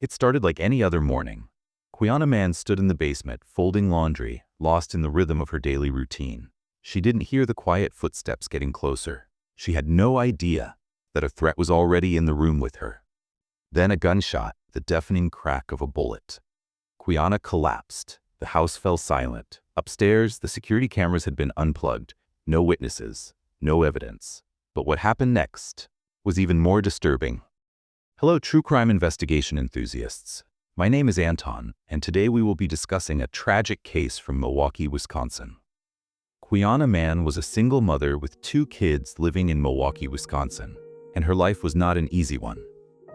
It started like any other morning. Quiana Mann stood in the basement, folding laundry, lost in the rhythm of her daily routine. She didn't hear the quiet footsteps getting closer. She had no idea that a threat was already in the room with her. Then a gunshot, the deafening crack of a bullet. Quiana collapsed. The house fell silent. Upstairs, the security cameras had been unplugged. No witnesses, no evidence. But what happened next was even more disturbing. Hello, true crime investigation enthusiasts. My name is Anton, and today we will be discussing a tragic case from Milwaukee, Wisconsin. Quiana Mann was a single mother with 2 kids living in Milwaukee, Wisconsin, and her life was not an easy one.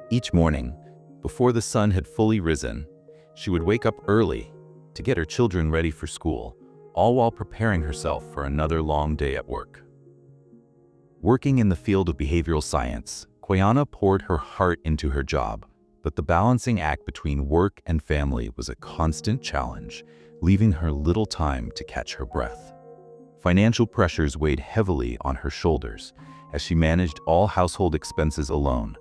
Each morning, before the sun had fully risen, she would wake up early to get her children ready for school, all while preparing herself for another long day at work. Working in the field of behavioral science, Quiana poured her heart into her job, but the balancing act between work and family was a constant challenge, leaving her little time to catch her breath. Financial pressures weighed heavily on her shoulders as she managed all household expenses alone,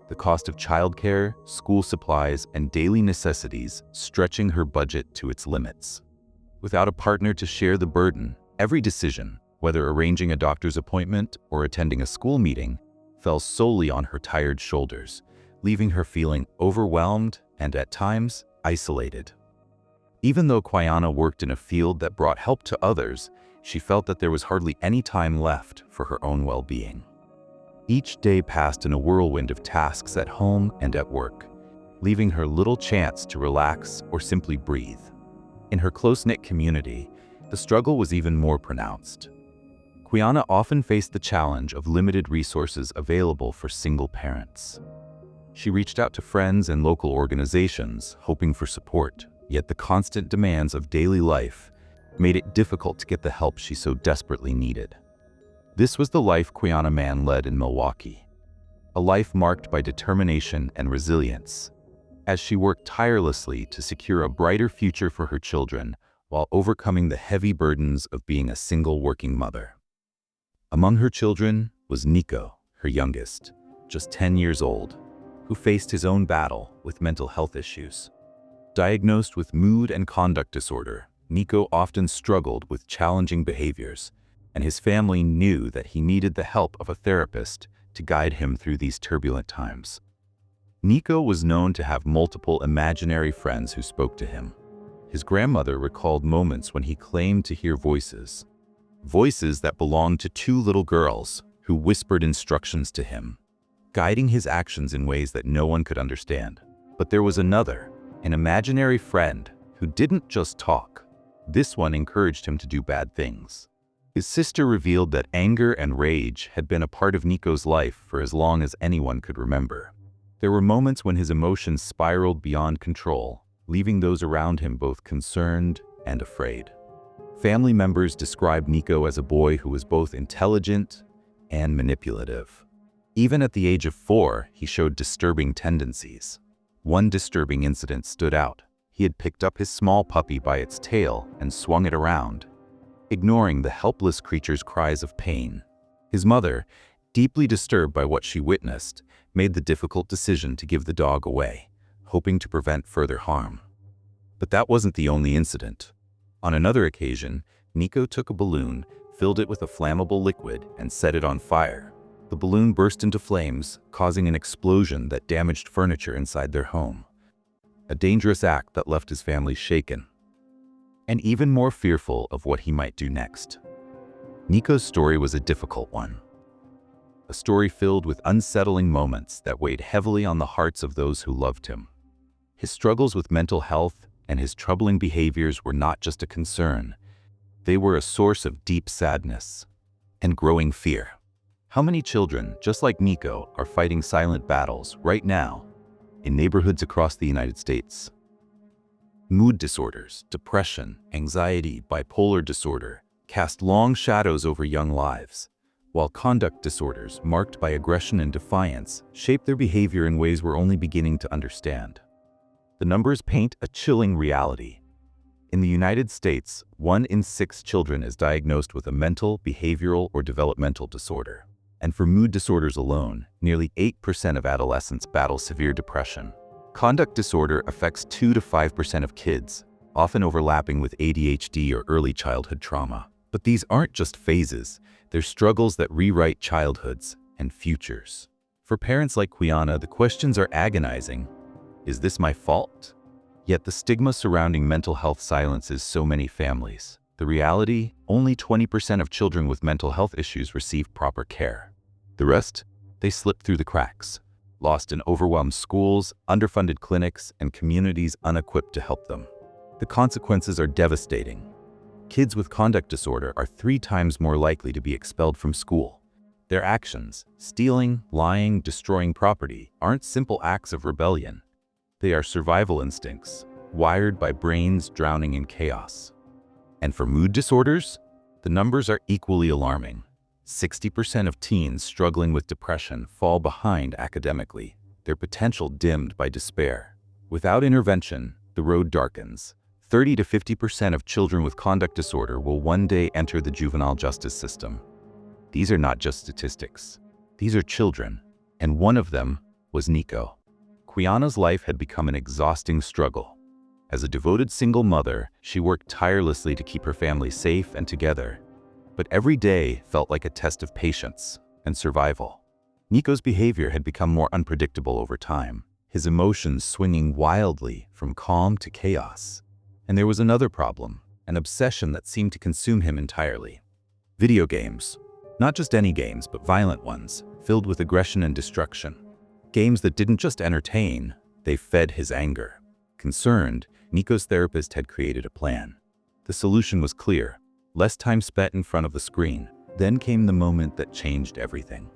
the cost of childcare, school supplies, and daily necessities stretching her budget to its limits. Without a partner to share the burden, every decision, whether arranging a doctor's appointment or attending a school meeting, fell solely on her tired shoulders, leaving her feeling overwhelmed and, at times, isolated. Even though Quiana worked in a field that brought help to others, she felt that there was hardly any time left for her own well-being. Each day passed in a whirlwind of tasks at home and at work, leaving her little chance to relax or simply breathe. In her close-knit community, the struggle was even more pronounced. Quiana often faced the challenge of limited resources available for single parents. She reached out to friends and local organizations, hoping for support, yet the constant demands of daily life made it difficult to get the help she so desperately needed. This was the life Quiana Mann led in Milwaukee, a life marked by determination and resilience, as she worked tirelessly to secure a brighter future for her children while overcoming the heavy burdens of being a single working mother. Among her children was Nico, her youngest, just 10 years old, who faced his own battle with mental health issues. Diagnosed with mood and conduct disorder, Nico often struggled with challenging behaviors, and his family knew that he needed the help of a therapist to guide him through these turbulent times. Nico was known to have multiple imaginary friends who spoke to him. His grandmother recalled moments when he claimed to hear voices that belonged to 2 little girls who whispered instructions to him, guiding his actions in ways that no one could understand. But there was another, an imaginary friend who didn't just talk. This one encouraged him to do bad things. His sister revealed that anger and rage had been a part of Nico's life for as long as anyone could remember. There were moments when his emotions spiraled beyond control, leaving those around him both concerned and afraid. Family members described Nico as a boy who was both intelligent and manipulative. Even at the age of 4, he showed disturbing tendencies. One disturbing incident stood out. He had picked up his small puppy by its tail and swung it around, ignoring the helpless creature's cries of pain. His mother, deeply disturbed by what she witnessed, made the difficult decision to give the dog away, hoping to prevent further harm. But that wasn't the only incident. On another occasion, Nico took a balloon, filled it with a flammable liquid, and set it on fire. The balloon burst into flames, causing an explosion that damaged furniture inside their home. A dangerous act that left his family shaken, and even more fearful of what he might do next. Nico's story was a difficult one. A story filled with unsettling moments that weighed heavily on the hearts of those who loved him. His struggles with mental health and his troubling behaviors were not just a concern. They were a source of deep sadness and growing fear. How many children, just like Nico, are fighting silent battles right now in neighborhoods across the United States? Mood disorders, depression, anxiety, bipolar disorder cast long shadows over young lives, while conduct disorders marked by aggression and defiance shape their behavior in ways we're only beginning to understand. The numbers paint a chilling reality. In the United States, 1 in 6 children is diagnosed with a mental, behavioral, or developmental disorder. And for mood disorders alone, nearly 8% of adolescents battle severe depression. Conduct disorder affects 2 to 5% of kids, often overlapping with ADHD or early childhood trauma. But these aren't just phases, they're struggles that rewrite childhoods and futures. For parents like Quiana, the questions are agonizing. Is this my fault? Yet the stigma surrounding mental health silences so many families. The reality, only 20% of children with mental health issues receive proper care. The rest, they slip through the cracks, lost in overwhelmed schools, underfunded clinics, and communities unequipped to help them. The consequences are devastating. Kids with conduct disorder are 3 times more likely to be expelled from school. Their actions, stealing, lying, destroying property, aren't simple acts of rebellion. They are survival instincts, wired by brains drowning in chaos. And for mood disorders, the numbers are equally alarming. 60% of teens struggling with depression fall behind academically, their potential dimmed by despair. Without intervention, the road darkens. 30 to 50% of children with conduct disorder will one day enter the juvenile justice system. These are not just statistics. These are children, and one of them was Nico. Quiana's life had become an exhausting struggle. As a devoted single mother, she worked tirelessly to keep her family safe and together. But every day felt like a test of patience and survival. Nico's behavior had become more unpredictable over time, his emotions swinging wildly from calm to chaos. And there was another problem, an obsession that seemed to consume him entirely. Video games. Not just any games, but violent ones, filled with aggression and destruction. Games that didn't just entertain, they fed his anger. Concerned, Nico's therapist had created a plan. The solution was clear: less time spent in front of the screen. Then came the moment that changed everything.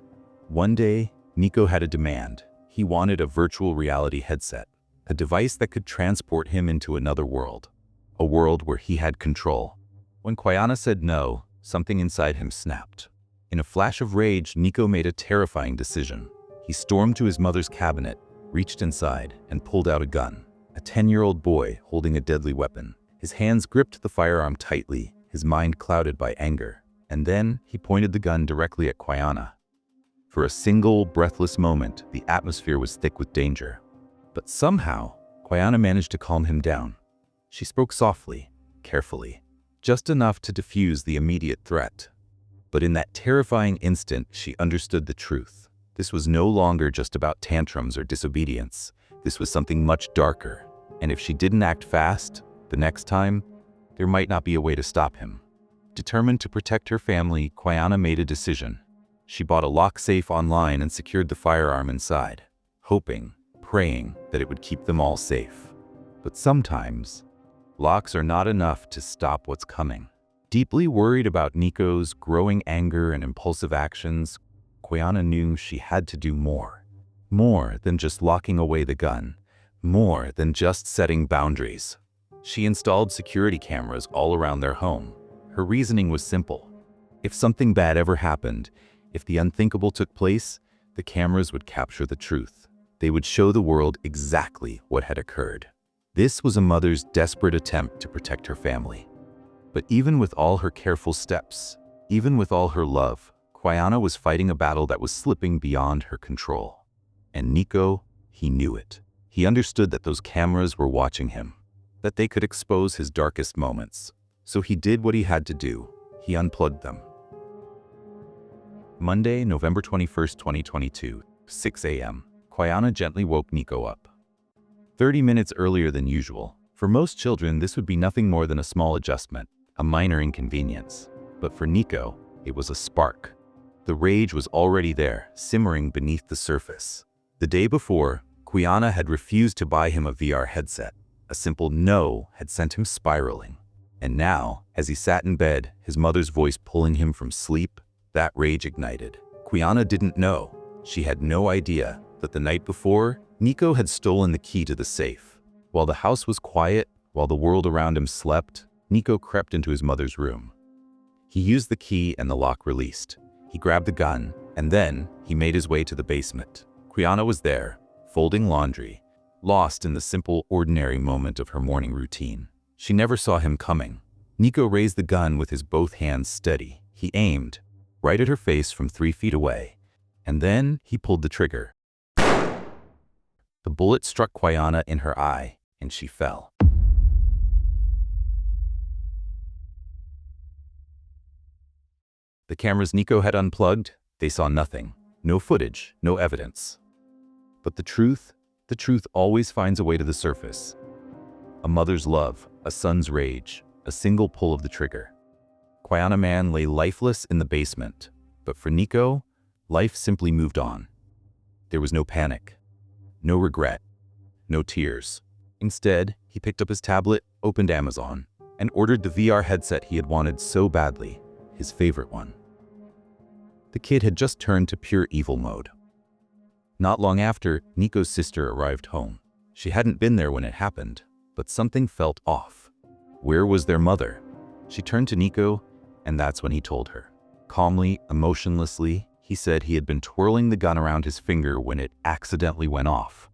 One day, Nico had a demand. He wanted a virtual reality headset, a device that could transport him into another world, a world where he had control. When Quiana said no, something inside him snapped. In a flash of rage, Nico made a terrifying decision. He stormed to his mother's cabinet, reached inside, and pulled out a gun. A 10-year-old boy holding a deadly weapon. His hands gripped the firearm tightly, his mind clouded by anger. And then he pointed the gun directly at Quiana. For a single, breathless moment, the atmosphere was thick with danger. But somehow, Quiana managed to calm him down. She spoke softly, carefully, just enough to diffuse the immediate threat. But in that terrifying instant, she understood the truth. This was no longer just about tantrums or disobedience. This was something much darker. And if she didn't act fast, the next time, there might not be a way to stop him. Determined to protect her family, Quiana made a decision. She bought a lock safe online and secured the firearm inside, hoping, praying that it would keep them all safe. But sometimes, locks are not enough to stop what's coming. Deeply worried about Nico's growing anger and impulsive actions, Quiana knew she had to do more. More than just locking away the gun. More than just setting boundaries. She installed security cameras all around their home. Her reasoning was simple. If something bad ever happened, if the unthinkable took place, the cameras would capture the truth. They would show the world exactly what had occurred. This was a mother's desperate attempt to protect her family. But even with all her careful steps, even with all her love, Quiana was fighting a battle that was slipping beyond her control. And Nico, he knew it. He understood that those cameras were watching him, that they could expose his darkest moments. So he did what he had to do. He unplugged them. Monday, November 21st, 2022, 6 a.m. Quiana gently woke Nico up. 30 minutes earlier than usual. For most children, this would be nothing more than a small adjustment, a minor inconvenience. But for Nico, it was a spark. The rage was already there, simmering beneath the surface. The day before, Quiana had refused to buy him a VR headset. A simple no had sent him spiraling. And now, as he sat in bed, his mother's voice pulling him from sleep, that rage ignited. Quiana didn't know. She had no idea that the night before, Nico had stolen the key to the safe. While the house was quiet, while the world around him slept, Nico crept into his mother's room. He used the key and the lock released. He grabbed the gun, and then he made his way to the basement. Quiana was there, folding laundry, lost in the simple, ordinary moment of her morning routine. She never saw him coming. Nico raised the gun with his both hands steady. He aimed, right at her face from 3 feet away. And then he pulled the trigger. The bullet struck Quiana in her eye, and she fell. The cameras Nico had unplugged, they saw nothing. No footage, no evidence. But the truth always finds a way to the surface. A mother's love, a son's rage, a single pull of the trigger. Quiana Mann lay lifeless in the basement, but for Nico, life simply moved on. There was no panic, no regret, no tears. Instead, he picked up his tablet, opened Amazon, and ordered the VR headset he had wanted so badly, his favorite one. The kid had just turned to pure evil mode. Not long after, Nico's sister arrived home. She hadn't been there when it happened, but something felt off. Where was their mother? She turned to Nico, and that's when he told her. Calmly, emotionlessly, he said he had been twirling the gun around his finger when it accidentally went off.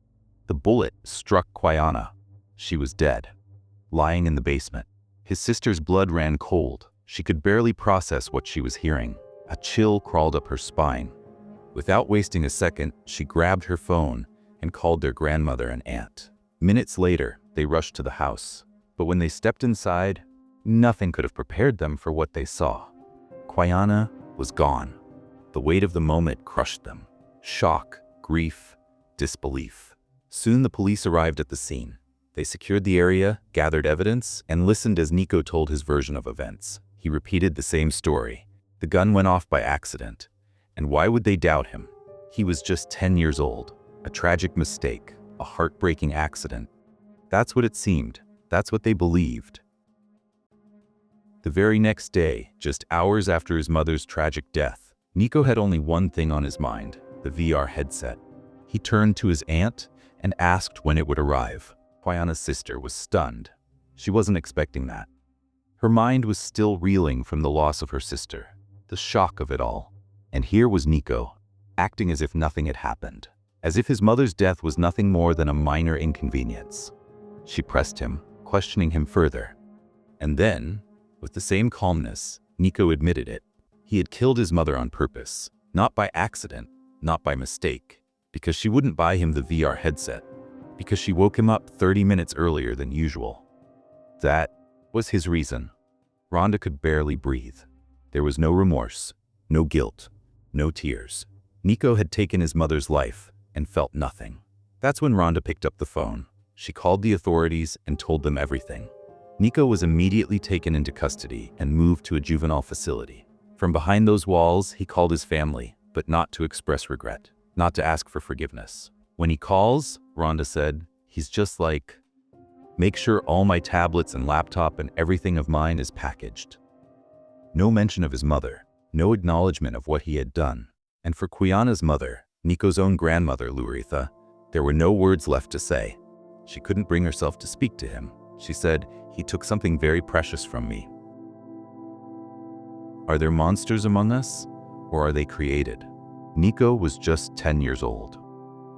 The bullet struck Quiana. She was dead, lying in the basement. His sister's blood ran cold. She could barely process what she was hearing. A chill crawled up her spine. Without wasting a second, she grabbed her phone and called their grandmother and aunt. Minutes later, they rushed to the house. But when they stepped inside, nothing could have prepared them for what they saw. Quiana was gone. The weight of the moment crushed them. Shock, grief, disbelief. Soon the police arrived at the scene. They secured the area, gathered evidence, and listened as Nico told his version of events. He repeated the same story. The gun went off by accident. And why would they doubt him? He was just 10 years old. A tragic mistake, a heartbreaking accident. That's what it seemed. That's what they believed. The very next day, just hours after his mother's tragic death, Nico had only one thing on his mind, the VR headset. He turned to his aunt and asked when it would arrive. Quiana's sister was stunned. She wasn't expecting that. Her mind was still reeling from the loss of her sister, the shock of it all. And here was Nico, acting as if nothing had happened, as if his mother's death was nothing more than a minor inconvenience. She pressed him, questioning him further. And then, with the same calmness, Nico admitted it. He had killed his mother on purpose, not by accident, not by mistake, because she wouldn't buy him the VR headset, because she woke him up 30 minutes earlier than usual. That was his reason. Rhonda could barely breathe. There was no remorse, no guilt, no tears. Nico had taken his mother's life and felt nothing. That's when Rhonda picked up the phone. She called the authorities and told them everything. Nico was immediately taken into custody and moved to a juvenile facility. From behind those walls, he called his family, but not to express regret, not to ask for forgiveness. When he calls, Rhonda said, he's just like, make sure all my tablets and laptop and everything of mine is packaged. No mention of his mother, no acknowledgement of what he had done. And for Quiana's mother, Nico's own grandmother, Luritha, there were no words left to say. She couldn't bring herself to speak to him. She said, he took something very precious from me. Are there monsters among us, or are they created? Nico was just 10 years old,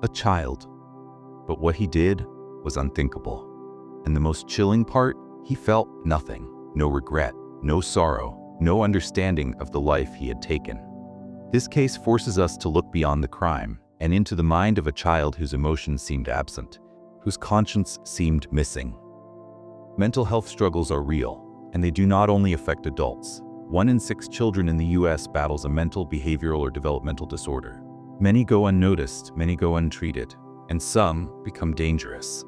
a child. But what he did was unthinkable. And the most chilling part, he felt nothing, no regret, no sorrow, no understanding of the life he had taken. This case forces us to look beyond the crime and into the mind of a child whose emotions seemed absent, whose conscience seemed missing. Mental health struggles are real, and they do not only affect adults. 1 in 6 children in the US battles a mental, behavioral, or developmental disorder. Many go unnoticed, many go untreated, and some become dangerous.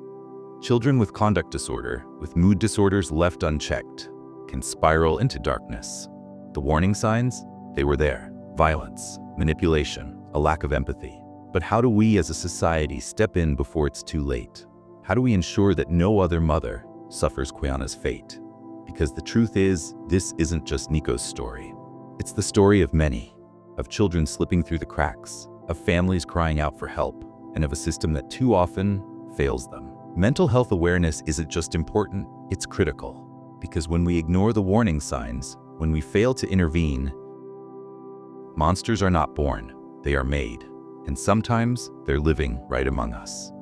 Children with conduct disorder, with mood disorders left unchecked, can spiral into darkness. The warning signs? They were there. Violence, manipulation, a lack of empathy. But how do we as a society step in before it's too late? How do we ensure that no other mother suffers Quiana's fate? Because the truth is, this isn't just Nico's story. It's the story of many, of children slipping through the cracks, of families crying out for help, and of a system that too often fails them. Mental health awareness isn't just important, it's critical. Because when we ignore the warning signs, when we fail to intervene, monsters are not born, they are made. And sometimes they're living right among us.